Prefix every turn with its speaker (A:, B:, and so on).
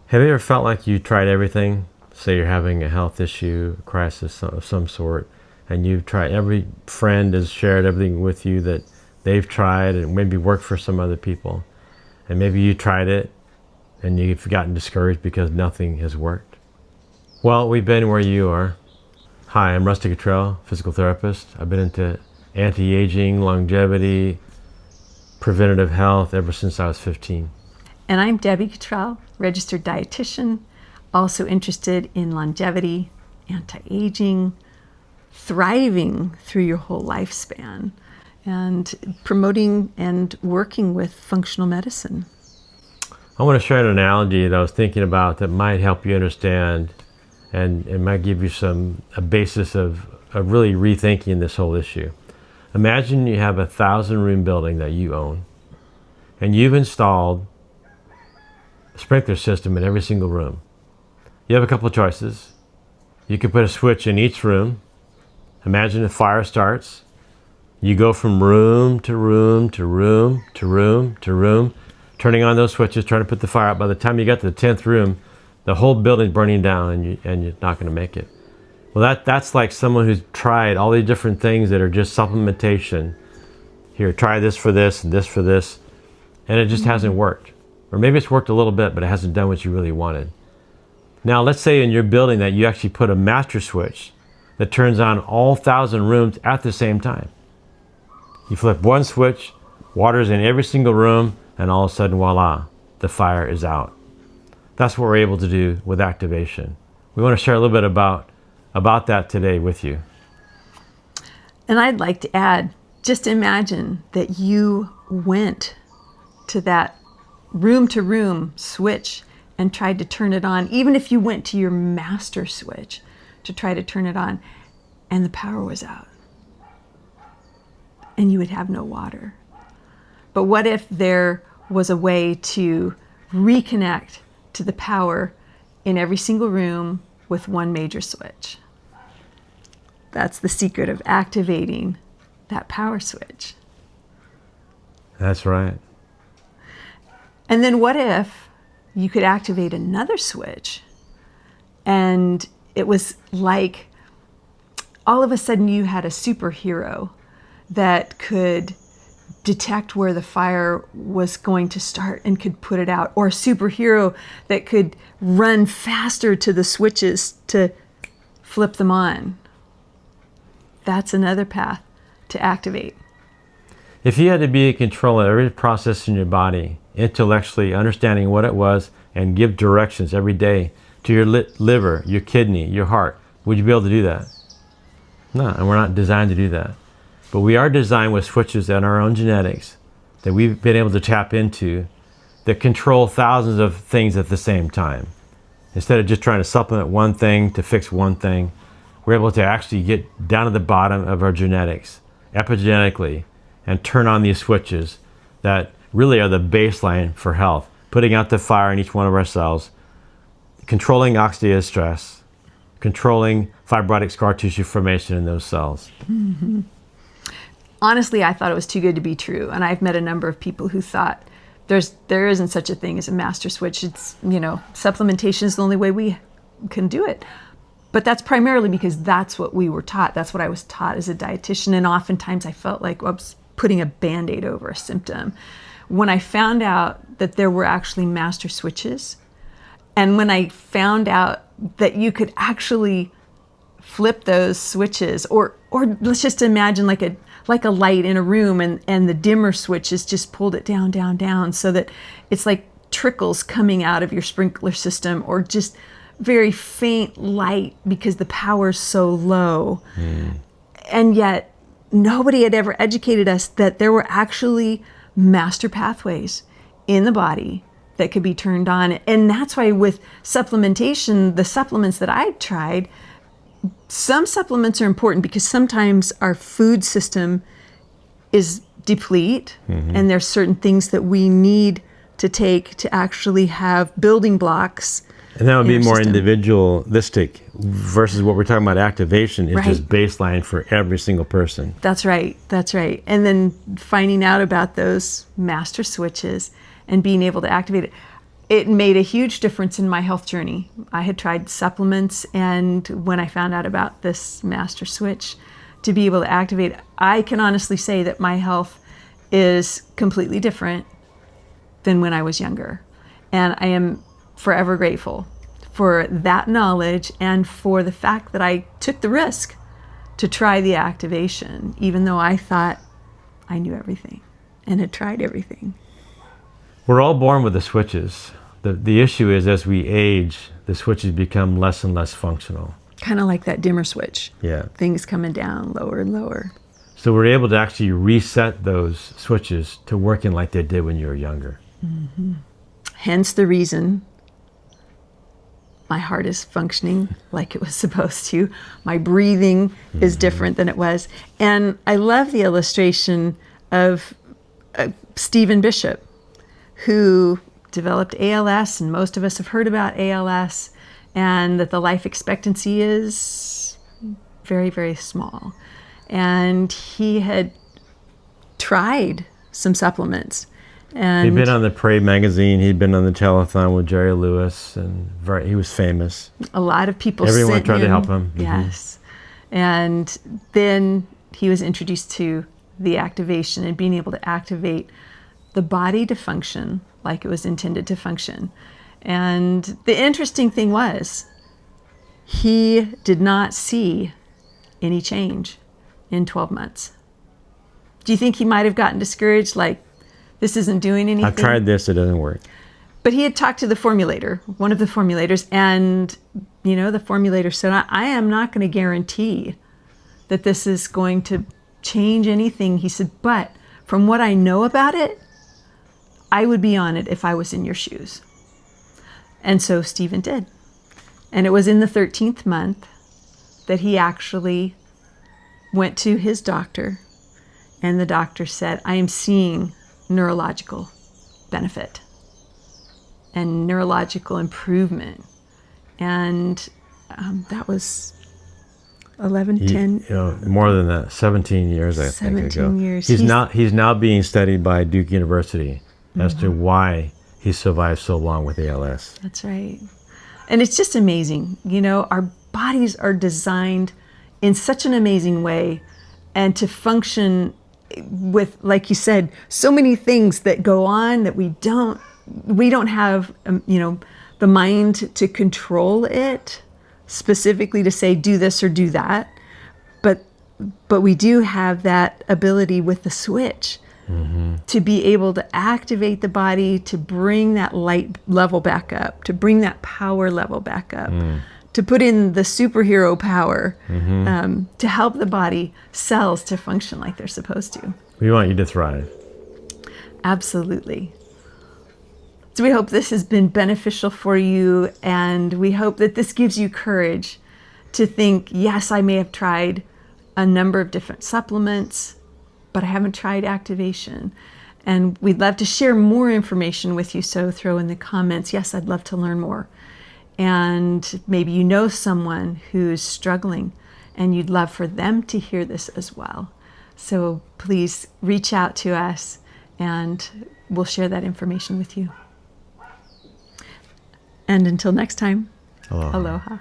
A: Have you ever felt like you tried everything? Say you're having a health issue, a crisis of some sort, and you've tried, every friend has shared everything with you that they've tried and maybe worked for some other people. And maybe you tried it and you've gotten discouraged because nothing has worked. Well, we've been where you are. Hi, I'm Rusty Cottrell, physical therapist. I've been into anti-aging, longevity, preventative health ever since I was 15.
B: And I'm Debbie Cottrell, registered dietitian, also interested in longevity, anti-aging, thriving through your whole lifespan, and promoting and working with functional medicine.
A: I want to share an analogy that I was thinking about that might help you understand, and it might give you a basis of really rethinking this whole issue. Imagine you have a 1,000-room building that you own, and you've installed a sprinkler system in every single room. You have a couple of choices. You can put a switch in each room. Imagine a fire starts. You go from room to room to room to room to room, turning on those switches, trying to put the fire out. By the time you get to the 10th room, the whole building's burning down and you're not going to make it. Well, that's like someone who's tried all these different things that are just supplementation. Here, try this for this and this for this, and it just hasn't worked. Or maybe it's worked a little bit, but it hasn't done what you really wanted. Now, let's say in your building that you actually put a master switch that turns on all 1,000 rooms at the same time. You flip one switch, water's in every single room, and all of a sudden, voila, the fire is out. That's what we're able to do with activation. We want to share a little bit about that today with you.
B: And I'd like to add, just imagine that you went to that room-to-room switch and tried to turn it on, even if you went to your master switch to try to turn it on, and the power was out. And you would have no water. But what if there was a way to reconnect to the power in every single room with one major switch? That's the secret of activating that power switch.
A: That's right.
B: And then what if you could activate another switch and it was like all of a sudden you had a superhero that could detect where the fire was going to start and could put it out, or a superhero that could run faster to the switches to flip them on. That's another path to activate.
A: If you had to be in control of every process in your body, intellectually understanding what it was, and give directions every day to your liver, your kidney, your heart, would you be able to do that? No, and we're not designed to do that. But we are designed with switches in our own genetics that we've been able to tap into that control thousands of things at the same time. Instead of just trying to supplement one thing to fix one thing, we're able to actually get down to the bottom of our genetics, epigenetically, and turn on these switches that really are the baseline for health, putting out the fire in each one of our cells, controlling oxidative stress, controlling fibrotic scar tissue formation in those cells.
B: Mm-hmm. Honestly, I thought it was too good to be true, and I've met a number of people who thought there isn't such a thing as a master switch. It's, supplementation is the only way we can do it. But that's primarily because that's what we were taught. That's what I was taught as a dietitian, and oftentimes I felt like I was putting a Band-Aid over a symptom. When I found out that there were actually master switches, and when I found out that you could actually flip those switches, or let's just imagine like a light in a room, and the dimmer switch is just pulled it down, down, down, so that it's like trickles coming out of your sprinkler system, or just very faint light because the power's so low. And yet nobody had ever educated us that there were actually master pathways in the body that could be turned on. And that's why with supplementation, the supplements that I tried, some supplements are important because sometimes our food system is deplete, and there's certain things that we need to take to actually have building blocks.
A: And that would be more individualistic versus what we're talking about activation is just baseline for every single person.
B: That's right. That's right. And then finding out about those master switches and being able to activate it. it made a huge difference in my health journey. I had tried supplements, and when I found out about this master switch to be able to activate, I can honestly say that my health is completely different than when I was younger. And I am forever grateful for that knowledge and for the fact that I took the risk to try the activation, even though I thought I knew everything and had tried everything.
A: We're all born with the switches. The issue is, as we age, the switches become less and less functional.
B: Kind of like that dimmer switch.
A: Yeah.
B: Things coming down lower and lower.
A: So we're able to actually reset those switches to working like they did when you were younger.
B: Mm-hmm. Hence the reason my heart is functioning like it was supposed to. My breathing is different than it was. And I love the illustration of Stephen Bishop, who developed ALS, and most of us have heard about ALS, and that the life expectancy is very, very small. And he had tried some supplements. And
A: he'd been on the Parade magazine. He'd been on the telethon with Jerry Lewis, and he was famous.
B: A lot of people
A: Everyone
B: sent
A: tried to
B: him.
A: help him.
B: Yes. And then he was introduced to the activation and being able to activate the body to function like it was intended to function. And the interesting thing was, he did not see any change in 12 months. Do you think he might have gotten discouraged, like, this isn't doing anything?
A: I've tried this, it doesn't work.
B: But he had talked to the formulator, one of the formulators, and, you know, the formulator said, I am not going to guarantee that this is going to change anything. He said, but from what I know about it, I would be on it if I was in your shoes. And so Stephen did. And it was in the 13th month that he actually went to his doctor, and the doctor said, I am seeing neurological benefit and neurological improvement. And that was 10.
A: More than that, 17 years, I think, ago.
B: 17 years.
A: He's now being studied by Duke University as to why he survived so long with ALS.
B: That's right. And it's just amazing. You know, our bodies are designed in such an amazing way, and to function with, like you said, so many things that go on that we don't have, the mind to control it, specifically to say, do this or do that. But we do have that ability with the switch to be able to activate the body, to bring that light level back up, to bring that power level back up, to put in the superhero power, to help the body cells to function like they're supposed to.
A: We want you to thrive.
B: Absolutely. So we hope this has been beneficial for you, and we hope that this gives you courage to think, yes, I may have tried a number of different supplements, but I haven't tried activation. And we'd love to share more information with you, so throw in the comments, yes, I'd love to learn more. And maybe you know someone who's struggling and you'd love for them to hear this as well. So please reach out to us and we'll share that information with you. And until next time, aloha.